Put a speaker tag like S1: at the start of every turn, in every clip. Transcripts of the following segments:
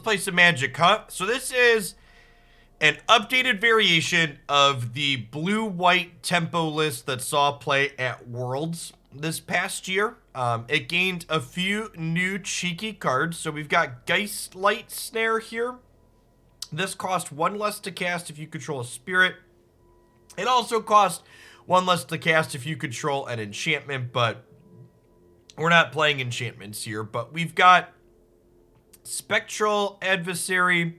S1: Play some Magic, huh? So this is an updated variation of the blue-white tempo list that saw play at Worlds this past year. It gained a few new cheeky cards. So we've got Geistlight Snare here. This cost 1 less to cast if you control a spirit. It also costs 1 less to cast if you control an enchantment, but we're not playing enchantments here. But we've got Spectral Adversary,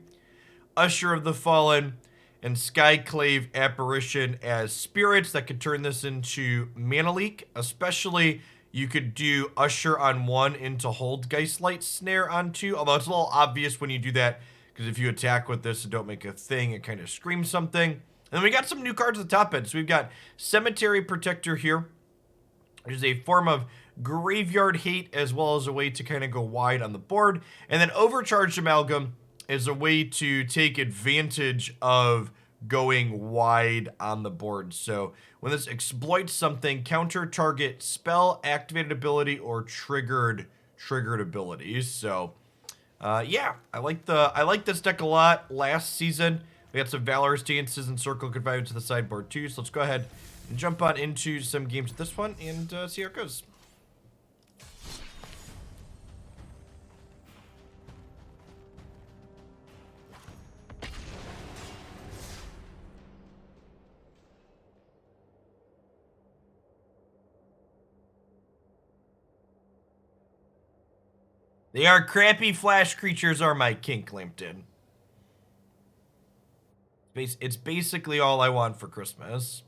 S1: Usher of the Fallen, and Skyclave Apparition as spirits that could turn this into mana leak. Especially, you could do Usher on 1 into hold Geistlight Snare on 2. Although it's a little obvious when you do that, because if you attack with this and don't make a thing, it kind of screams something. And then we got some new cards at the top end. So we've got Cemetery Protector here, which is a form of graveyard hate as well as a way to kind of go wide on the board. And then Overcharged Amalgam is a way to take advantage of going wide on the board. So when this exploits something, counter target spell, activated ability, or triggered abilities. So yeah, I like this deck a lot. Last season we had some Valorous Stances and Circle of Confinement to the sideboard too. So let's go ahead and jump on into some games with this one and see how it goes. They are crappy flash creatures are my kink, LinkedIn. It's basically all I want for Christmas.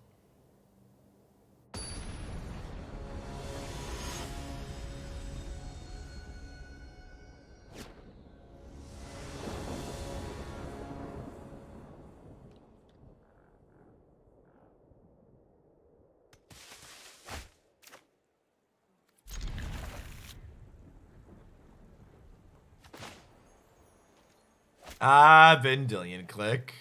S1: Vendilion click.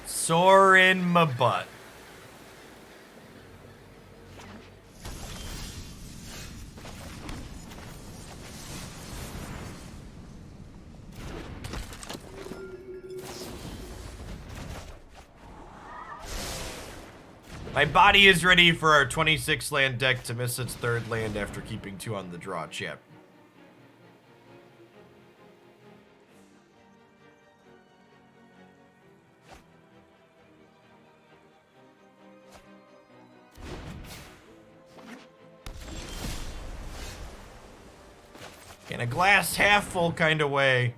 S1: Sore in my butt. My body is ready for our 26 land deck to miss its 3rd land after keeping 2 on the draw, chap. In a glass half full kind of way,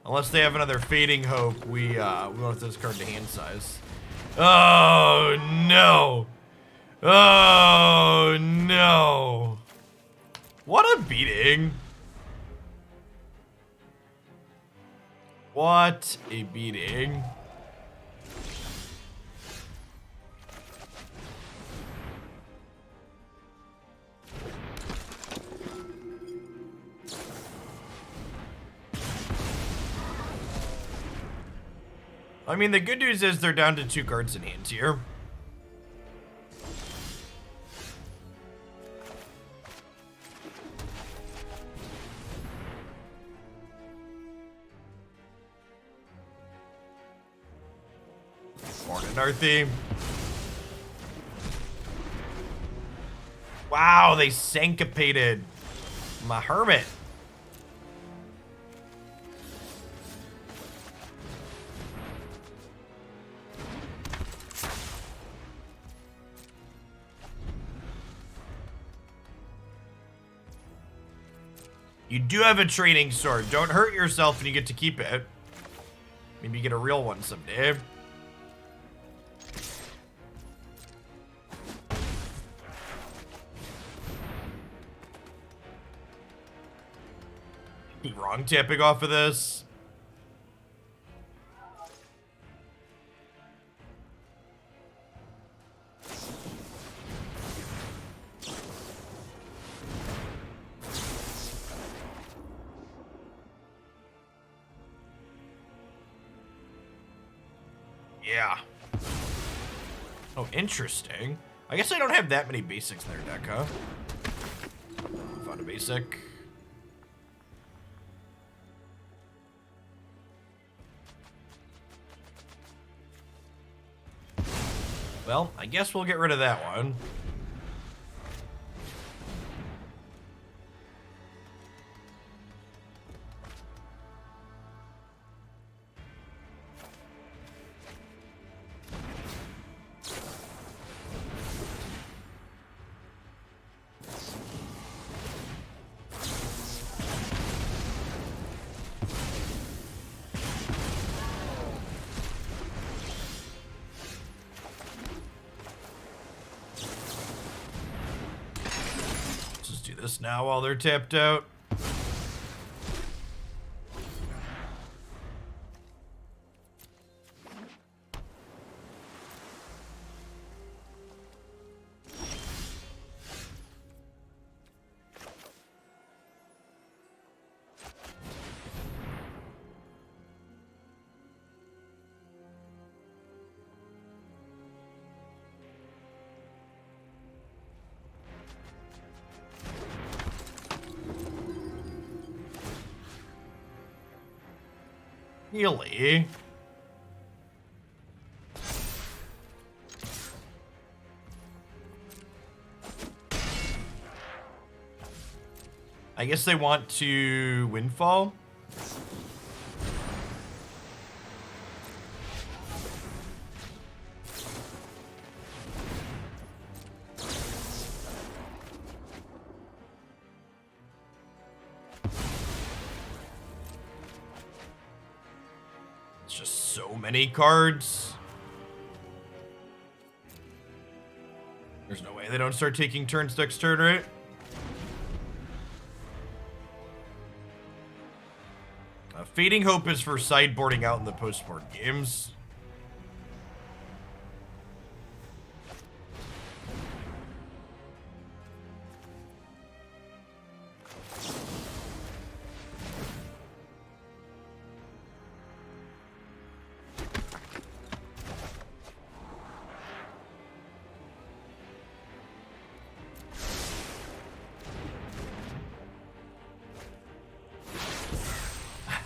S1: unless they have another Fading Hope, we want this card to hand size. Oh no! Oh no! What a beating! What a beating! I mean, the good news is they're down to 2 cards in hand here. Morning, Arthi. Wow, they syncopated my Hermit. You do have a training sword. Don't hurt yourself and you get to keep it. Maybe you get a real one someday. Wrong tapping off of this. Yeah. Oh, interesting. I guess I don't have that many basics in their deck, huh? found a basic. Well, I guess we'll get rid of that one. This now while they're tapped out. Really? I guess they want to windfall. Many cards. There's no way they don't start taking turns next turn, right? Fading Hope is for sideboarding out in the post-board games.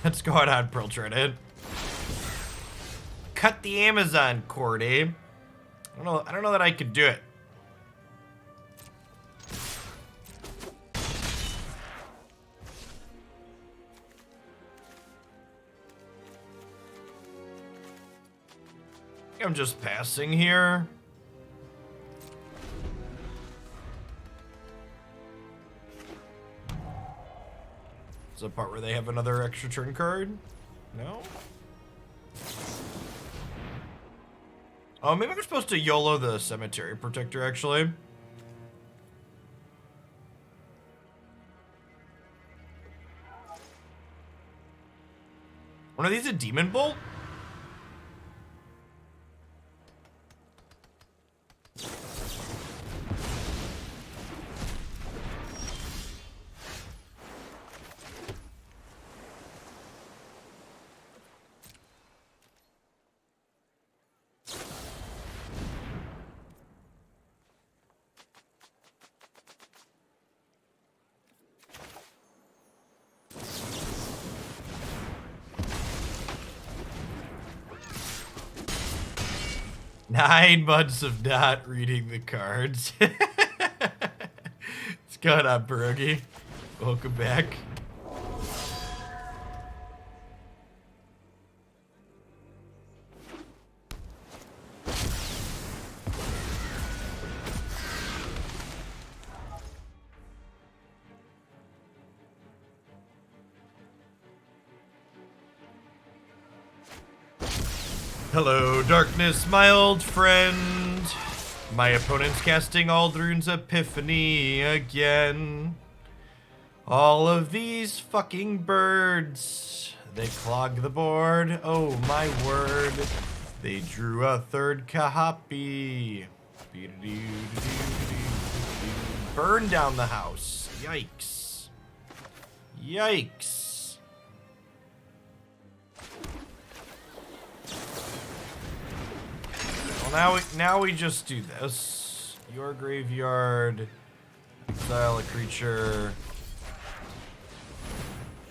S1: What's going on, Pearl Trident? Cut the Amazon cord, eh? I don't know that I could do it. I think I'm just passing here. The part where they have another extra turn card? No? Oh, maybe I'm supposed to YOLO the Cemetery Protector, actually. One of these a Demon Bolt? Nine months of not reading the cards. What's going on, Pierogi? Welcome back. Hello, darkness, my old friend. My opponent's casting Aldrune's Epiphany again. All of these fucking birds, they clog the board. Oh my word. They drew a third Kahapi. Burn down the house. Yikes. Yikes. Now we just do this. Your graveyard, exile a creature,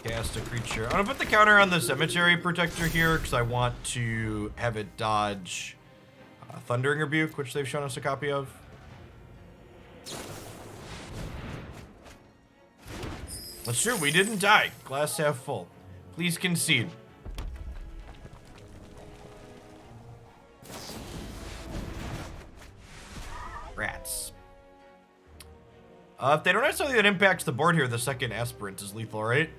S1: Cast a creature. I'm gonna put the counter on the Cemetery Protector here because I want to have it dodge Thundering Rebuke, which they've shown us a copy of. That's true, we didn't die. Glass half full. Please concede. Rats. If they don't have something that impacts the board here, the second Aspirant is lethal, right?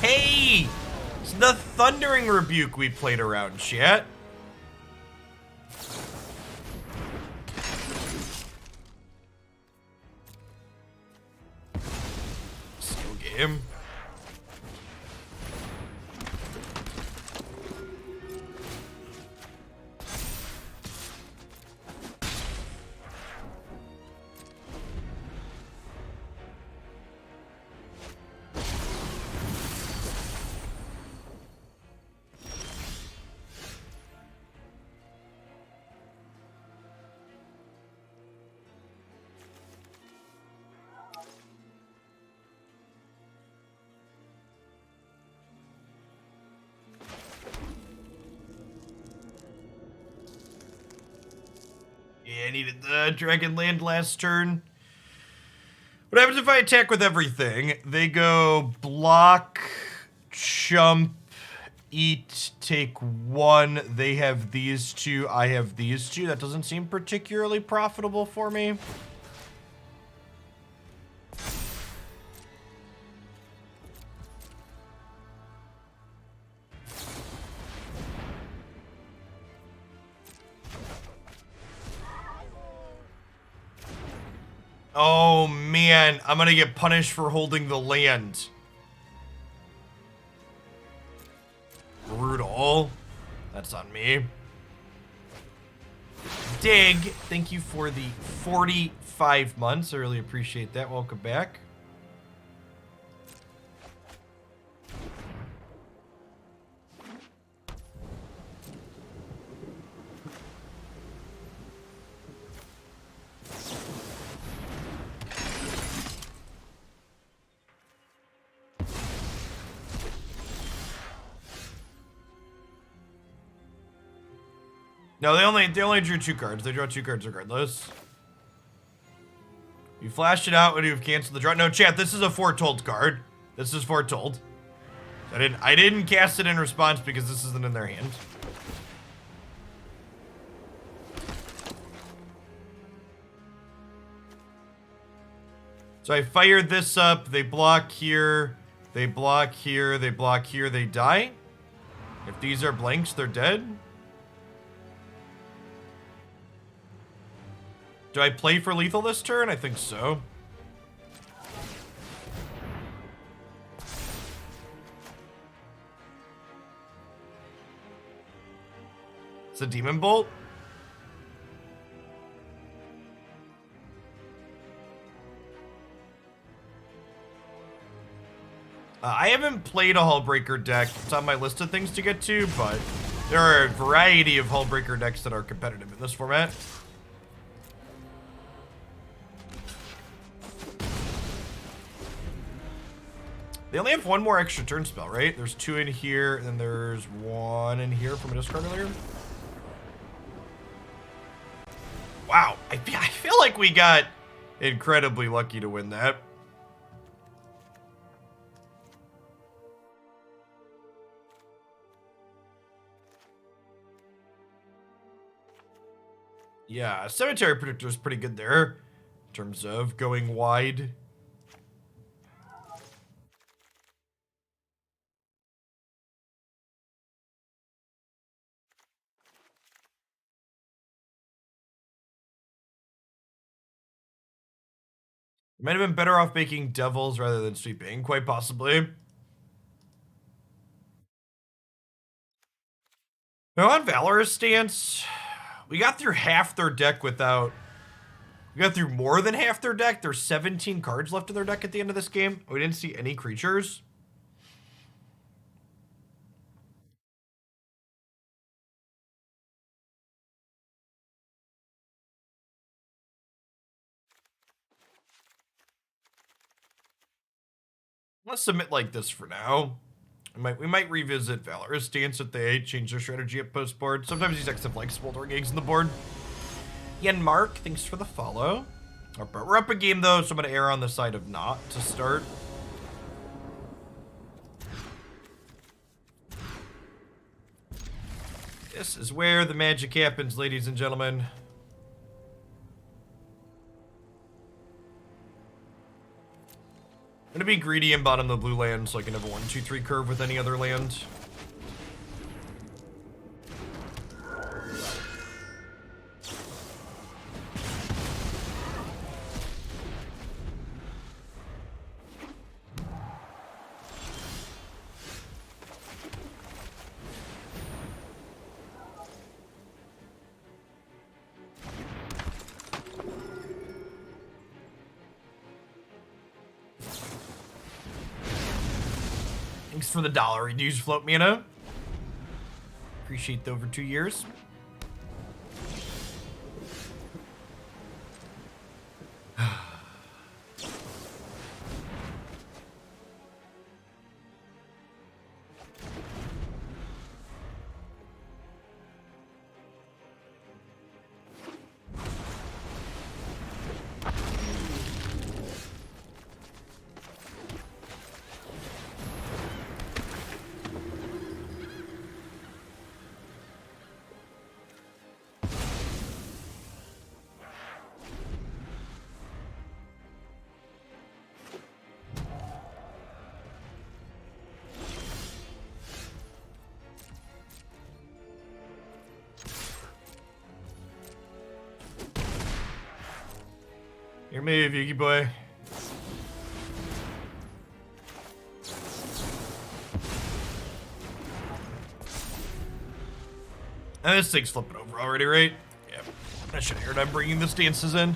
S1: Hey! It's the Thundering Rebuke we played around, chat. Skill game. Yeah, I needed the Dragon Land last turn. What happens if I attack with everything? They go block, chump, eat, take one. They have these two. I have these two. That doesn't seem particularly profitable for me. Oh man, I'm gonna get punished for holding the land. Brutal. That's on me. Dig, thank you for the 45 months. I really appreciate that. Welcome back. No, they only drew 2 cards. They draw 2 cards regardless. You flashed it out when you've canceled the draw. No, chat, this is a foretold card. This is foretold. I didn't cast it in response because this isn't in their hand. So I fired this up. They block here. They block here. They block here. They die. If these are blanks, they're dead. Do I play for lethal this turn? I think so. It's a Demon Bolt. I haven't played a Hullbreaker deck. It's on my list of things to get to, but there are a variety of Hullbreaker decks that are competitive in this format. They only have 1 more extra turn spell, right? There's 2 in here, and then there's 1 in here from a discard earlier. Wow, I feel like we got incredibly lucky to win that. Yeah, Cemetery Predictor is pretty good there in terms of going wide. Might have been better off making devils rather than sweeping, quite possibly. Now on Valorous Stance, we got through half their deck without... We got through more than half their deck. There's 17 cards left in their deck at the end of this game. We didn't see any creatures. Let's submit like this for now. We might revisit Valorous Stance if they change their strategy at post board. Sometimes these decks have like smoldering eggs in the board. Yen Mark, thanks for the follow. We're up a game though, so I'm gonna err on the side of not to start. This is where the magic happens, ladies and gentlemen. I'm gonna be greedy and bottom the blue land so I can have a 1-2-3 curve with any other land. Thanks for the dollar reduced float mana. Appreciate the over 2 years. Your move, Yugi boy. And this thing's flipping over already, right? Yep. I should have heard I'm bringing the stances in.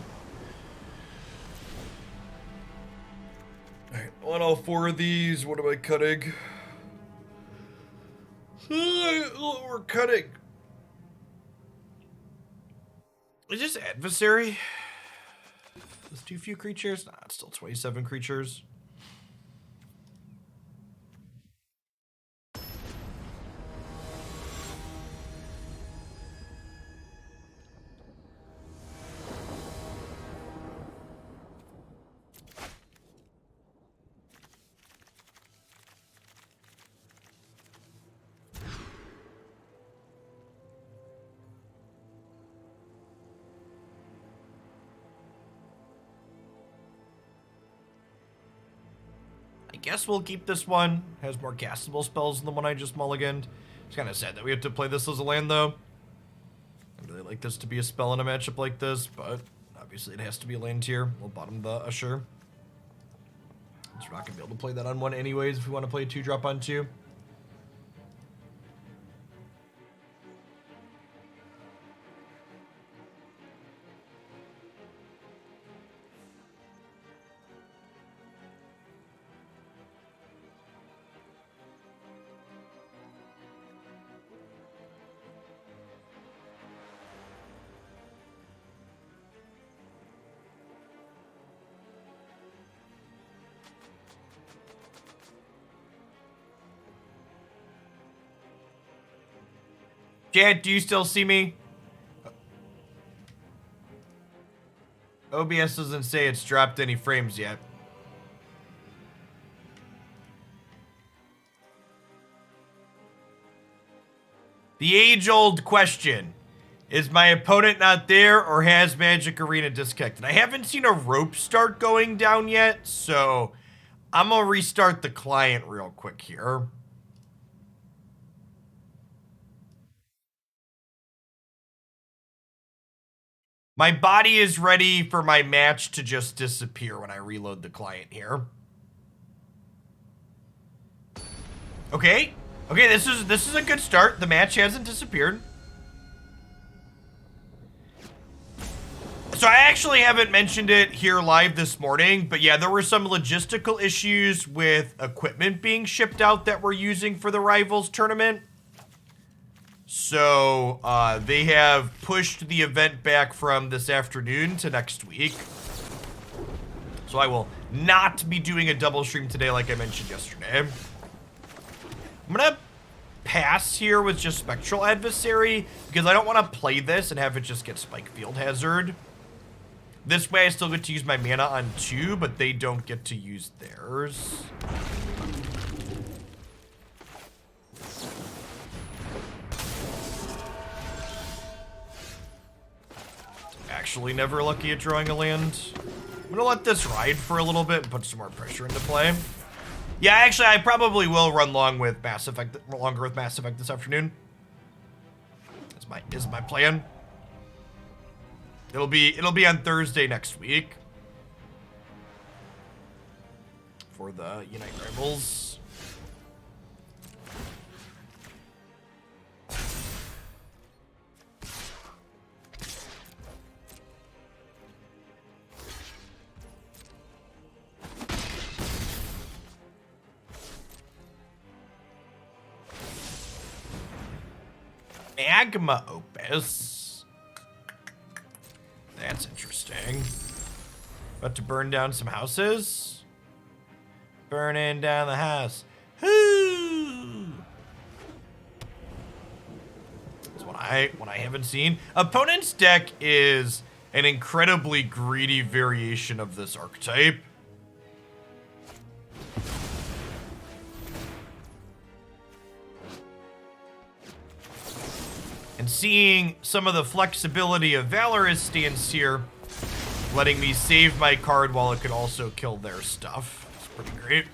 S1: Alright, on all 4 of these, what am I cutting? We're cutting. Is this Adversary? Is too few creatures? Nah, it's still 27 creatures. I guess we'll keep this one. Has more castable spells than the one I just mulliganed. It's kind of sad that we have to play this as a land, though. I really like this to be a spell in a matchup like this, but obviously it has to be a land tier. We'll bottom the Usher. We're not going to be able to play that on 1 anyways if we want to play a 2-drop on 2. Chad, do you still see me? OBS doesn't say it's dropped any frames yet. The age-old question. Is my opponent not there, or has Magic Arena disconnected? I haven't seen a rope start going down yet, so I'm gonna restart the client real quick here. My body is ready for my match to just disappear when I reload the client here. Okay. Okay, this is a good start. The match hasn't disappeared. So I actually haven't mentioned it here live this morning, but yeah, there were some logistical issues with equipment being shipped out that we're using for the Rivals tournament. So they have pushed the event back from this afternoon to next week. So I will not be doing a double stream today like I mentioned yesterday. I'm gonna pass here with just Spectral Adversary because I don't want to play this and have it just get Spike Field Hazard. This way I still get to use my mana on 2, but they don't get to use theirs. Actually never lucky at drawing a land. I'm gonna let this ride for a little bit and put some more pressure into play. Yeah, actually, I probably will run longer with Mass Effect this afternoon. Is my plan. It'll be on Thursday next week for the Unite Rivals. Magma Opus. That's interesting. About to burn down some houses. Burning down the house. Whoo! That's what I haven't seen. Opponent's deck is an incredibly greedy variation of this archetype. And seeing some of the flexibility of Valorous Stance here, letting me save my card while it could also kill their stuff. It's pretty great.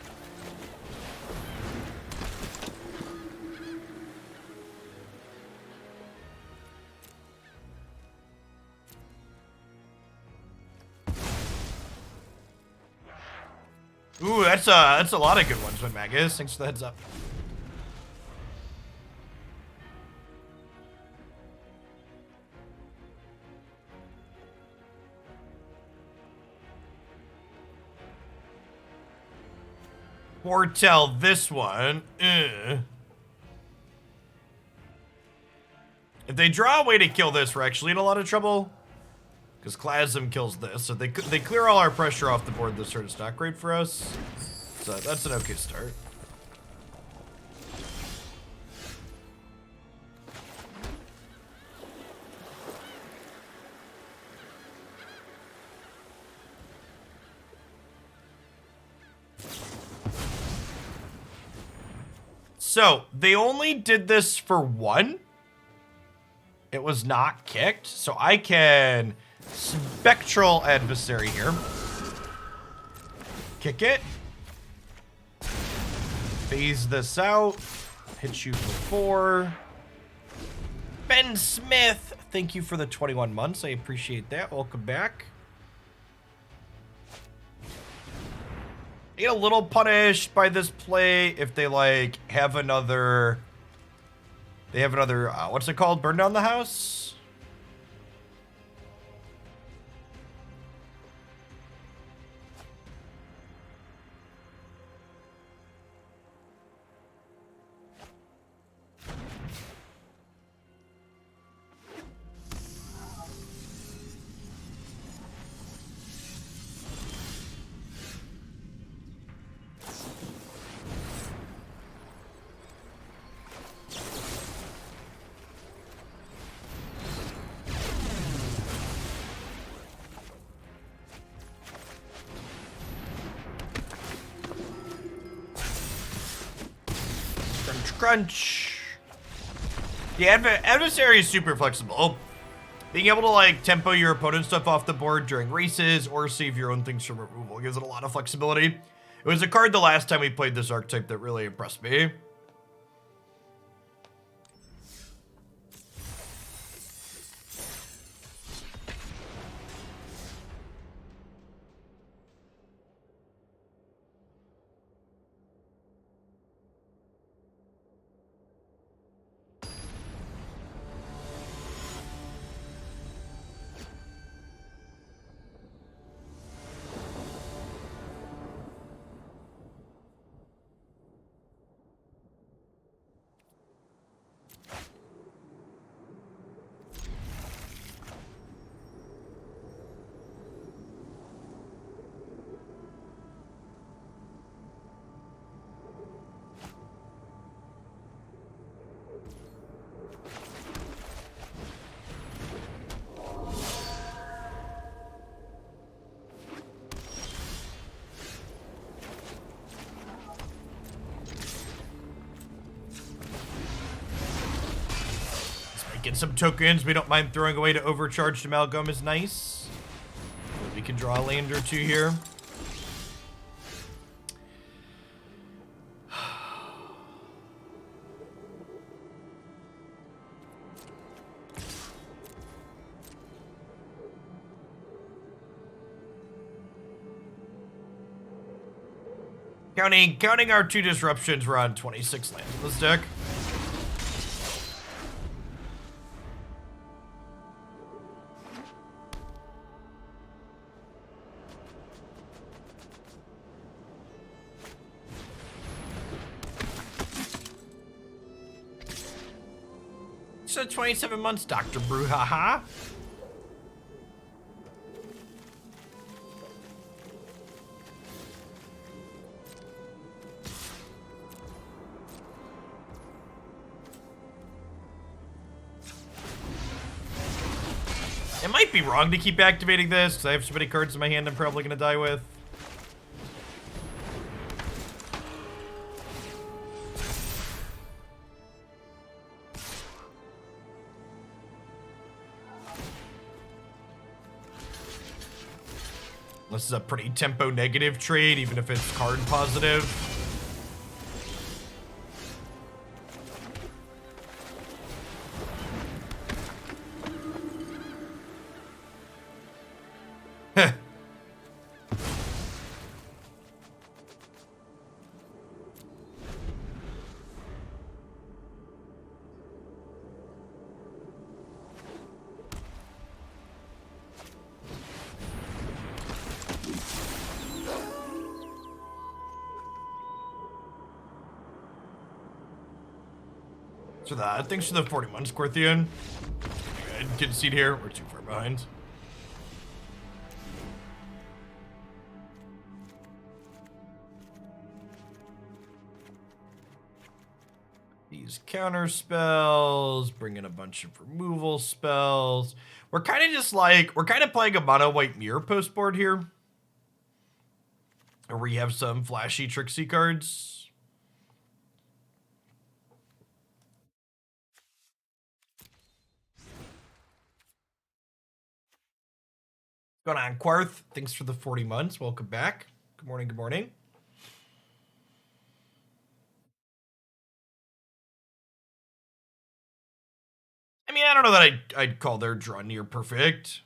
S1: Ooh, that's a lot of good ones, Win Magus. Thanks for the heads up. Foretell this one. If they draw a way to kill this, we're actually in a lot of trouble. Because Clasm kills this. So they clear all our pressure off the board this turn. It's not great for us. So that's an okay start. So, they only did this for one. It was not kicked. So I can Spectral Adversary here. Kick it. Phase this out. Hit you for 4. Ben Smith, thank you for the 21 months. I appreciate that. Welcome back. Get a little punished by this play if they like have another. They have another. What's it called? Burn down the house. Crunch. The adversary is super flexible. Being able to like tempo your opponent's stuff off the board during races or save your own things from removal gives it a lot of flexibility. It was a card the last time we played this archetype that really impressed me. Get some tokens we don't mind throwing away to Overcharged Amalgam is nice. We can draw a land or two here. Counting our 2 disruptions, we're on 26 lands in this deck. So 27 months, Dr. Brouhaha. It might be wrong to keep activating this, because I have so many cards in my hand I'm probably going to die with. This is a pretty tempo negative trade, even if it's card positive. So that, thanks for the 40 months, Scorthian. Good, concede here. We're too far behind. These counter spells, bring in a bunch of removal spells. We're kind of just like, we're kind of playing a mono white mirror post board here. Where we have some flashy, tricksy cards. What's going on, Quarth? Thanks for the 40 months. Welcome back. Good morning, good morning. I mean, I don't know that I'd call their draw near perfect.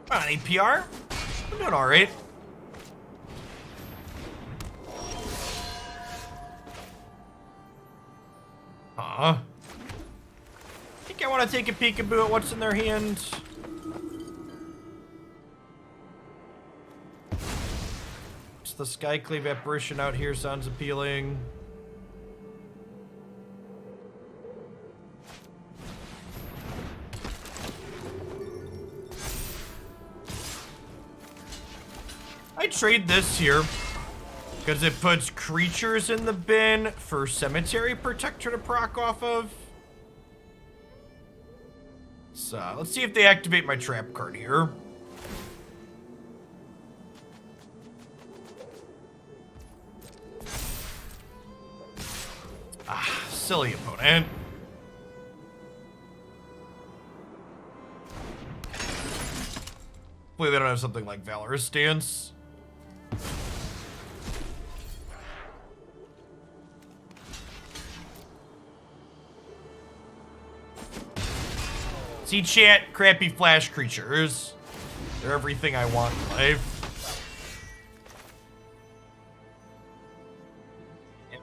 S1: On APR, I'm doing all right. I think I want to take a peekaboo at what's in their hand. It's the Skyclave Apparition out here sounds appealing. I trade this here because it puts creatures in the bin for Cemetery Protector to proc off of. So let's see if they activate my trap card here. Ah, silly opponent. Hopefully they don't have something like Valorous Stance. See, chat, crappy flash creatures. They're everything I want in life.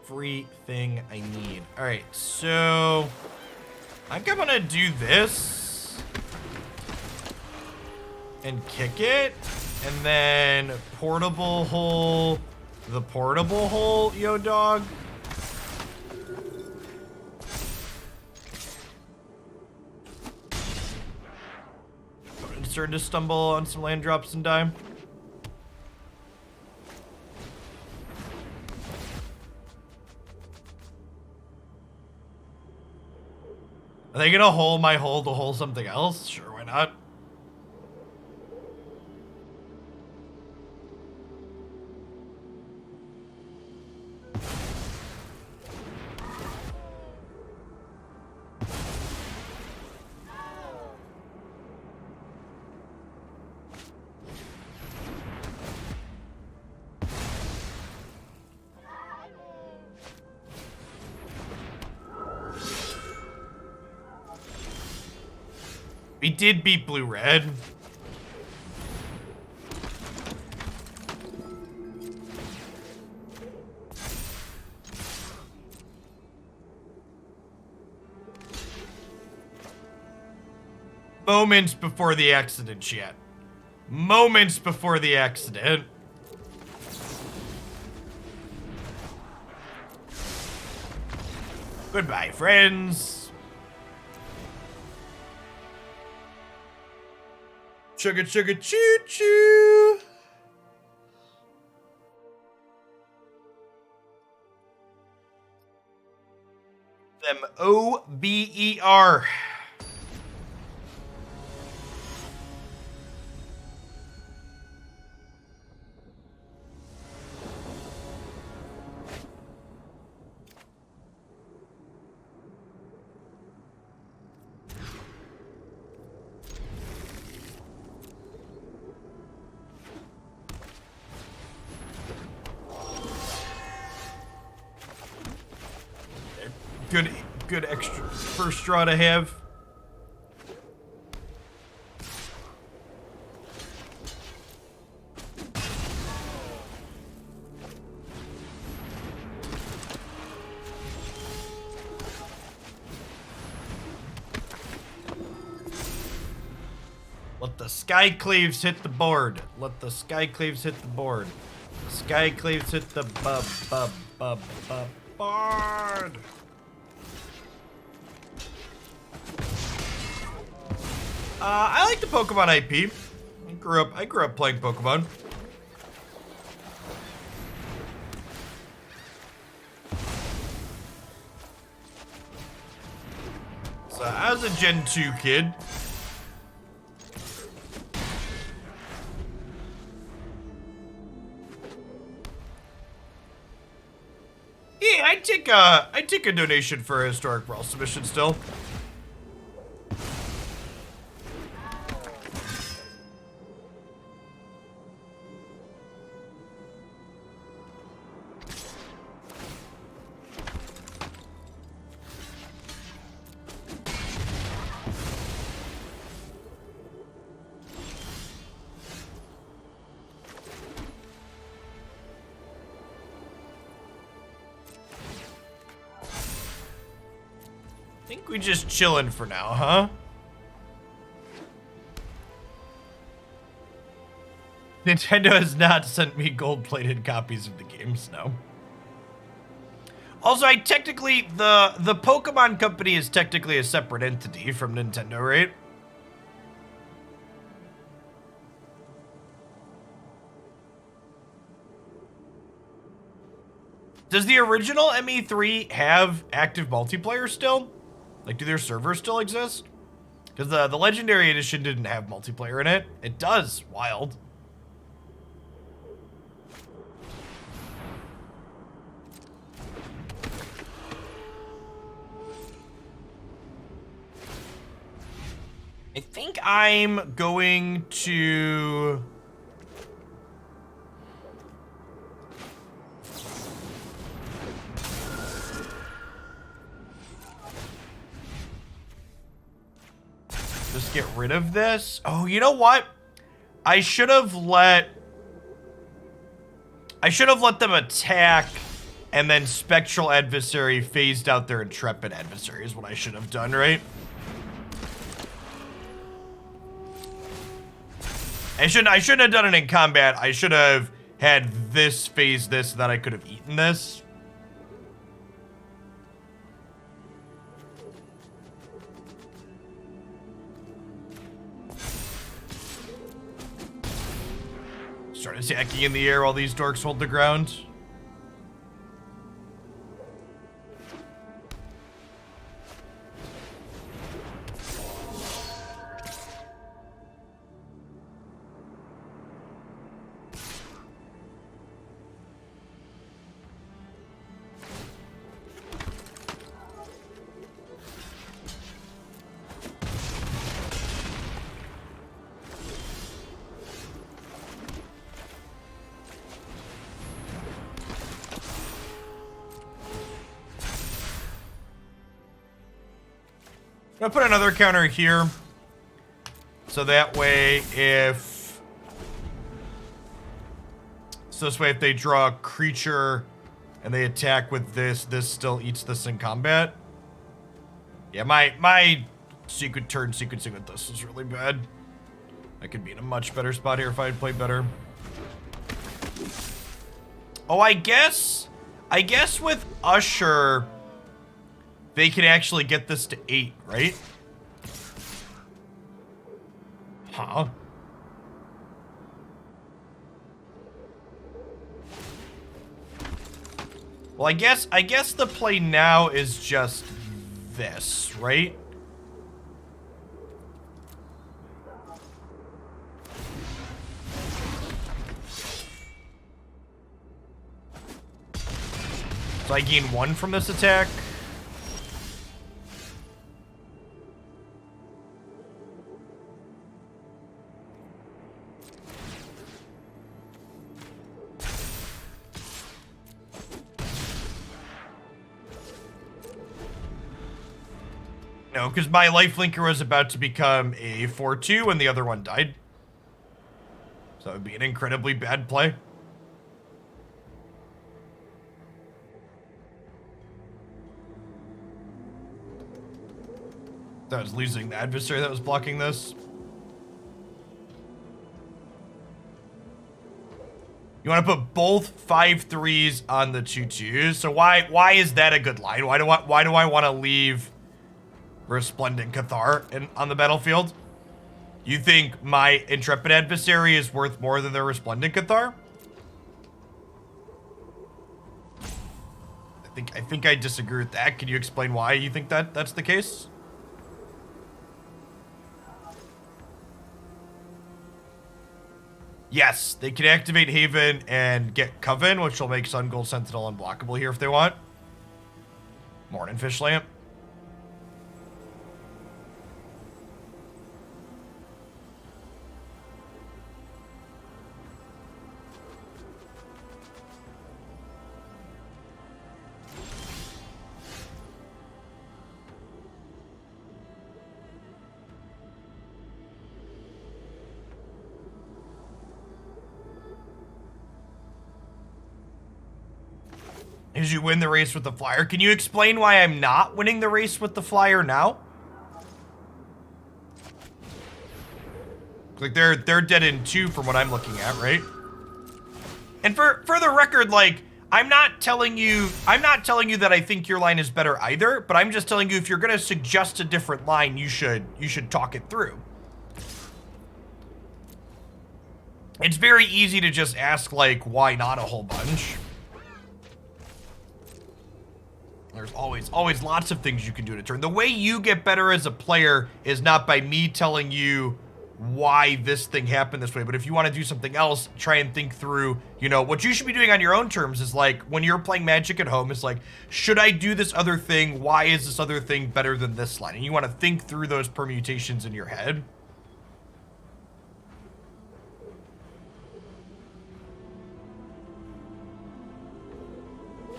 S1: everything I need. All right, so I think I'm gonna do this and kick it, and then portable hole, the portable hole, yo dog. I'm starting to stumble on some land drops and die. Are they gonna hole my hole to hole something else? Sure, why not? We did beat blue-red. Moments before the accident, chat. Moments before the accident. Goodbye, friends. Sugar, sugar, choo, choo. Them O-B-E-R. Good extra first draw to have. Let the Skyclaves hit the board. Let the Skyclaves hit the board. Skyclaves hit the board. I like the Pokemon IP. I grew up playing Pokemon. So I was a Gen 2 kid. Yeah, I take a donation for a historic brawl submission still. We just chilling for now, huh? Nintendo has not sent me gold-plated copies of the games, no. Also, the Pokemon Company is technically a separate entity from Nintendo, right? Does the original ME3 have active multiplayer still? Like, do their servers still exist? Because the Legendary Edition didn't have multiplayer in it. It does. Wild. I think I'm going to... just get rid of this. Oh, you know what? I should have let them attack And then Spectral Adversary phased out their Intrepid Adversary is what I should have done, right? I shouldn't have done it in combat. I should have had this phase this so that I could have eaten this. Start attacking in the air while these dorks hold the ground. I'm gonna put another counter here. So that way if... So this way if they draw a creature and they attack with this, this still eats this in combat. Yeah, my sequencing with this is really bad. I could be in a much better spot here if I had played better. Oh, I guess with Usher... They can actually get this to 8, right? Huh? Well, I guess the play now is just this, right? So I gain 1 from this attack. No, because my lifelinker was about to become a 4-2 and the other one died. So it would be an incredibly bad play. That was losing the adversary that was blocking this. You want to put both 5/3s on the 2/2s. So why is that a good line? Why do I want to leave Resplendent Cathar on the battlefield? You think my Intrepid Adversary is worth more than their Resplendent Cathar? I think I disagree with that. Can you explain why you think that's the case? Yes, they can activate Haven and get Coven, which will make Sun Gold Sentinel unblockable here if they want. Morning Fish Lamp. As you win the race with the flyer. Can you explain why I'm not winning the race with the flyer now? Like they're dead in 2 from what I'm looking at, right? And for the record, like I'm not telling you that I think your line is better either, but I'm just telling you if you're gonna suggest a different line, you should talk it through. It's very easy to just ask like why not a whole bunch. There's always lots of things you can do in a turn. The way you get better as a player is not by me telling you why this thing happened this way, but if you want to do something else, try and think through, you know, what you should be doing on your own terms is like, when you're playing Magic at home, it's like, should I do this other thing? Why is this other thing better than this line? And you want to think through those permutations in your head.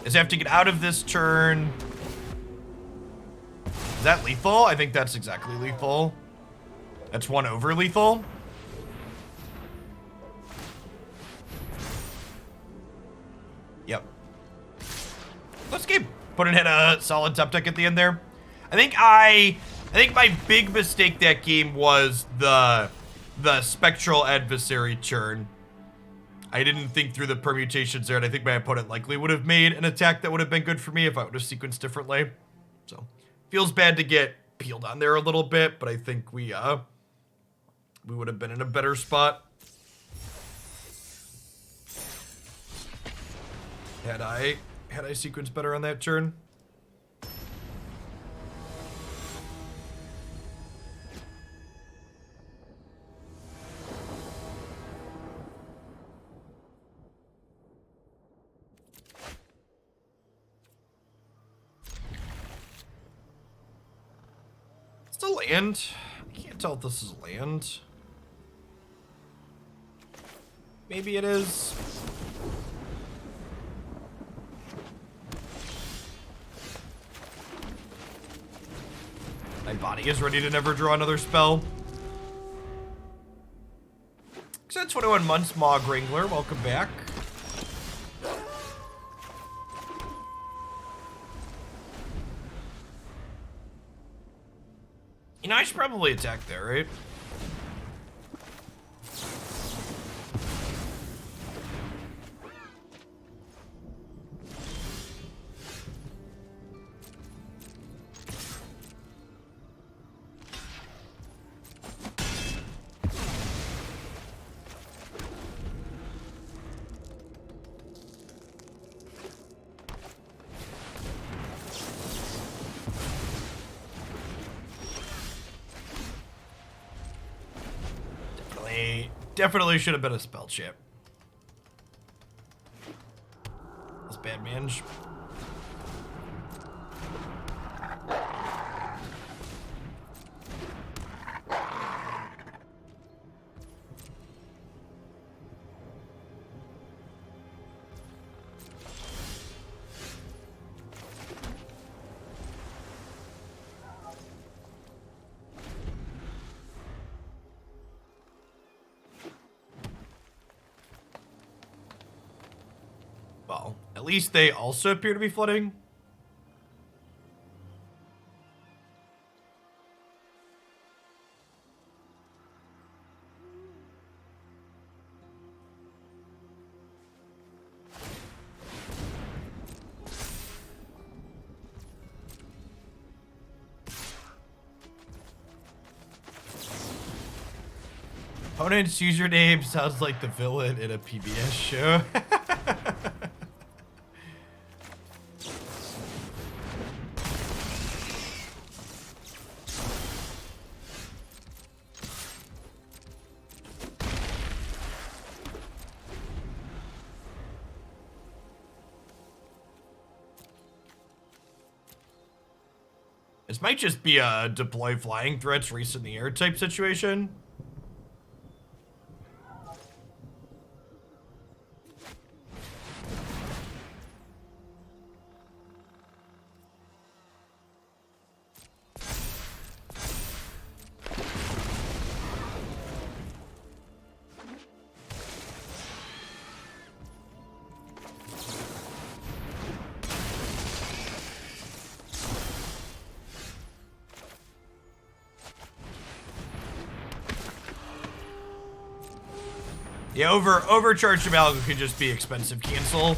S1: Is I have to get out of this turn. Is that lethal? I think that's exactly lethal. That's 1 over lethal. Yep. close game. Putting in a solid top deck at the end there. I think my big mistake that game was the Spectral Adversary turn. I didn't think through the permutations there, and I think my opponent likely would have made an attack that would have been good for me if I would have sequenced differently. So, feels bad to get peeled on there a little bit, but I think we would have been in a better spot had I sequenced better on that turn. It's a land. I can't tell if this is land. Maybe it is. My body is ready to never draw another spell. 21 months, Mog Wrangler. Welcome back. You know, I should probably attack there, right? Definitely should have been a spell chip. That's bad manage. Well, at least they also appear to be flooding. Opponent's username sounds like the villain in a PBS show. This might just be a deploy flying threats, race in the air type situation. Yeah, Overcharged Amalgam could just be expensive cancel.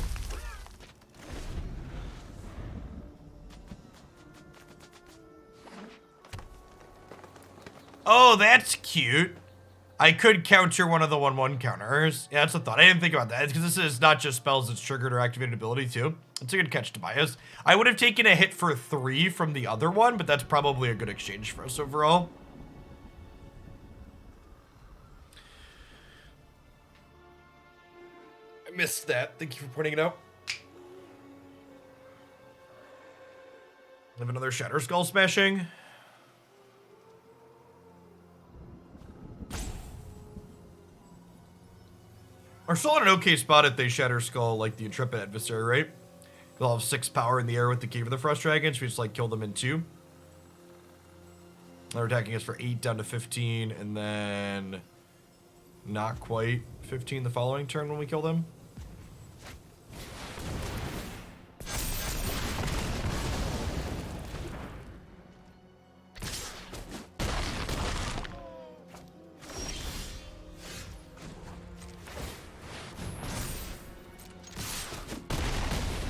S1: Oh, that's cute. I could counter one of the 1/1 counters. Yeah, that's a thought. I didn't think about that. It's because this is not just spells, it's triggered or activated ability too. It's a good catch, Tobias. I would have taken a hit for 3 from the other one, but that's probably a good exchange for us overall. Missed that. Thank you for pointing it out. Have another Shatter Skull smashing. We're still in an okay spot if they Shatter Skull like the Intrepid Adversary, right? They'll have 6 power in the air with the Cave of the Frost Dragon, so we just like kill them in 2. They're attacking us for 8 down to 15, and then not quite 15 the following turn when we kill them.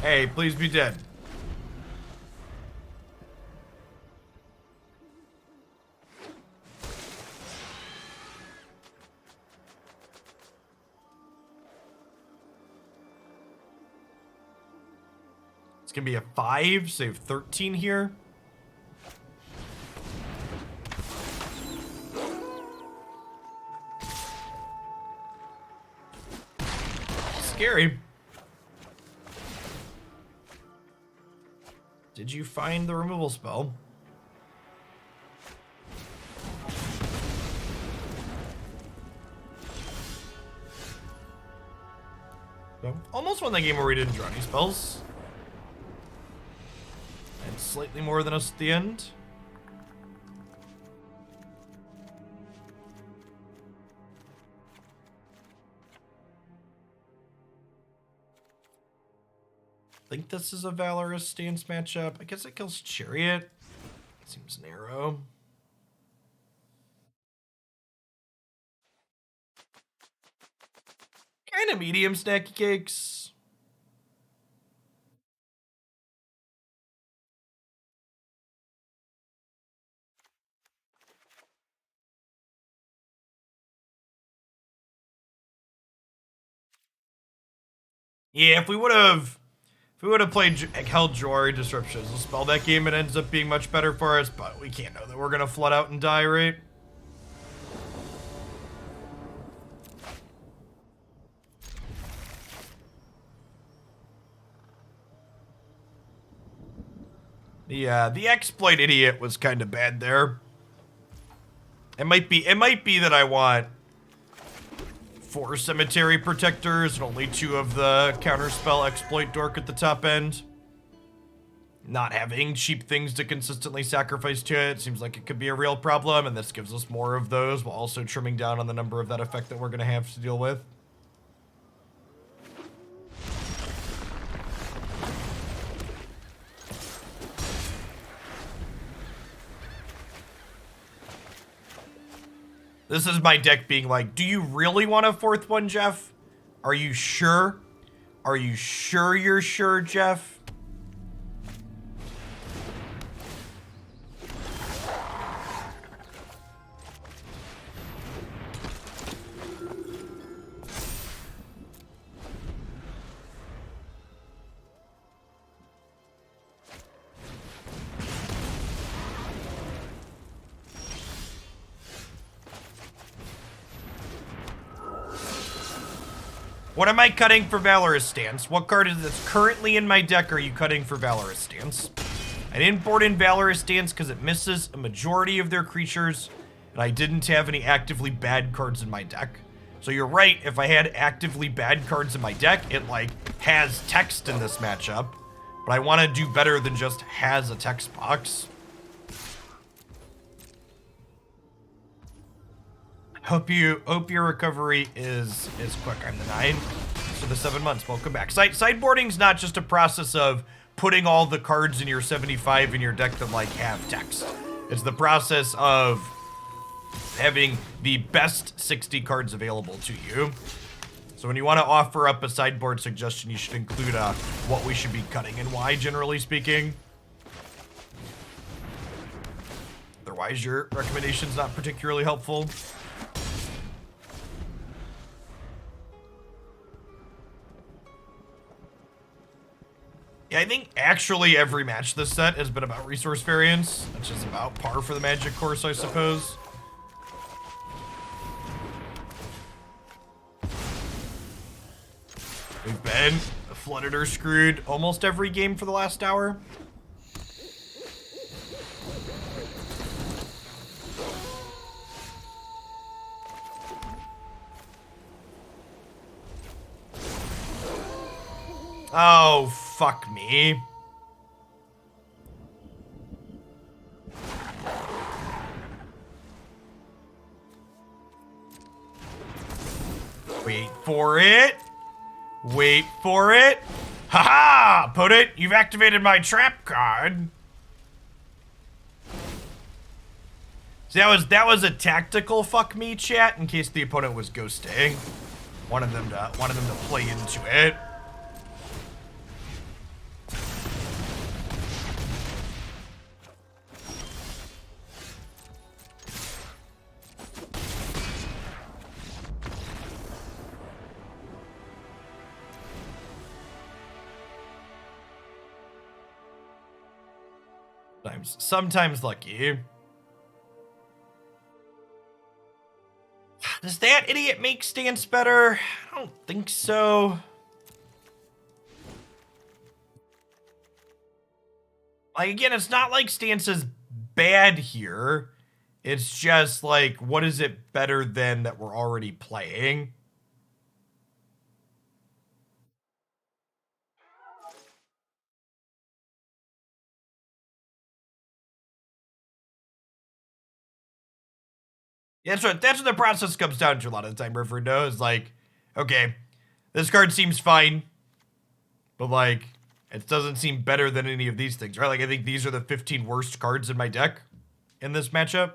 S1: Hey, please be dead. It's gonna be a 5, save 13 here. Scary. Did you find the removal spell? So, almost won that game where we didn't draw any spells. And slightly more than us at the end. I think this is a Valorous Stance matchup. I guess it kills Chariot. Seems narrow. Kind of medium snacky cakes. Yeah, if we would have played held Jwari Disruption as a spell that game, it ends up being much better for us, but we can't know that we're gonna flood out and die, right? The exploit idiot was kind of bad there. It might be that I want 4 cemetery protectors and only 2 of the counterspell exploit dork at the top end. Not having cheap things to consistently sacrifice to it seems like it could be a real problem, and this gives us more of those while also trimming down on the number of that effect that we're going to have to deal with. This is my deck being like, do you really want a 4th one, Jeff? Are you sure? Are you sure you're sure, Jeff? What am I cutting for Valorous Stance? What card is that's currently in my deck are you cutting for Valorous Stance? I didn't board in Valorous Stance because it misses a majority of their creatures, and I didn't have any actively bad cards in my deck. So you're right, if I had actively bad cards in my deck, it like has text in this matchup, but I want to do better than just has a text box. Hope your recovery is quick. I'm the 9 for the 7 months. Welcome back. Sideboarding's not just a process of putting all the cards in your 75 in your deck that like have text. It's the process of having the best 60 cards available to you. So when you want to offer up a sideboard suggestion, you should include what we should be cutting and why, generally speaking. Otherwise, your recommendation's not particularly helpful. Yeah, I think actually every match this set has been about resource variance, which is about par for the Magic course, I suppose. We've been flooded or screwed almost every game for the last hour. Oh, fuck me. Wait for it. Wait for it. Haha! Put it. You've activated my trap card. So that was a tactical fuck me, chat, in case the opponent was ghosting. Wanted them to play into it. Sometimes lucky. Does that idiot make stance better? I don't think so. Like, again, it's not like stance is bad here. It's just like, what is it better than that we're already playing? That's what the process comes down to a lot of the time. River knows, like, okay, this card seems fine, but like, it doesn't seem better than any of these things, right? Like, I think these are the 15 worst cards in my deck in this matchup.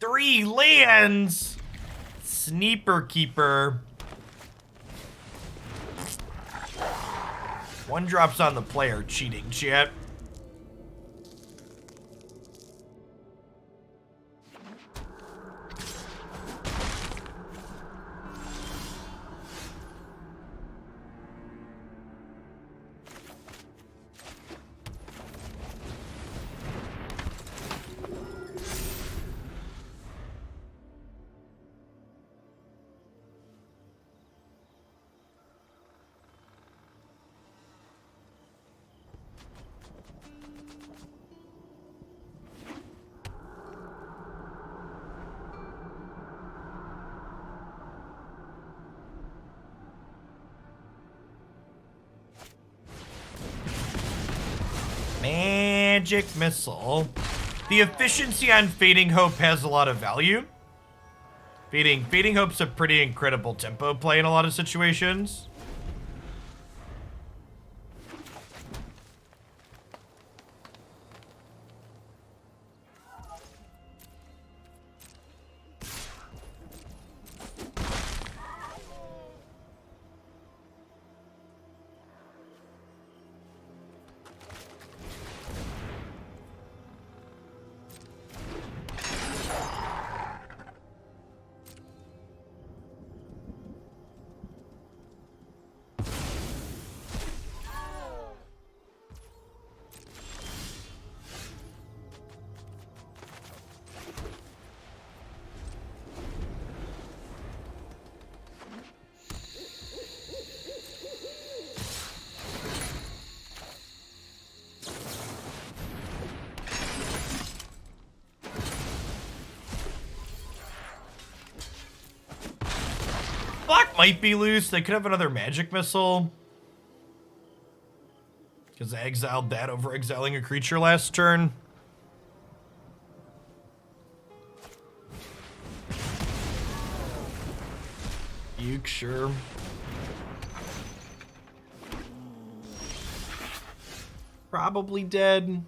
S1: Three lands! Sneaper Keeper. One drops on the player. Cheating, chat. Magic Missile. The efficiency on Fading Hope has a lot of value. Fading Hope's a pretty incredible tempo play in a lot of situations. Black might be loose. They could have another magic missile. Because I exiled that over exiling a creature last turn. Usher. Probably dead.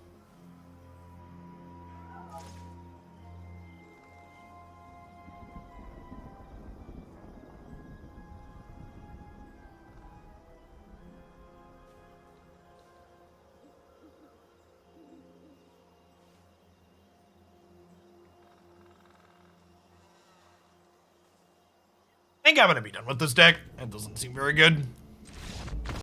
S1: I think I'm gonna be done with this deck. That doesn't seem very good.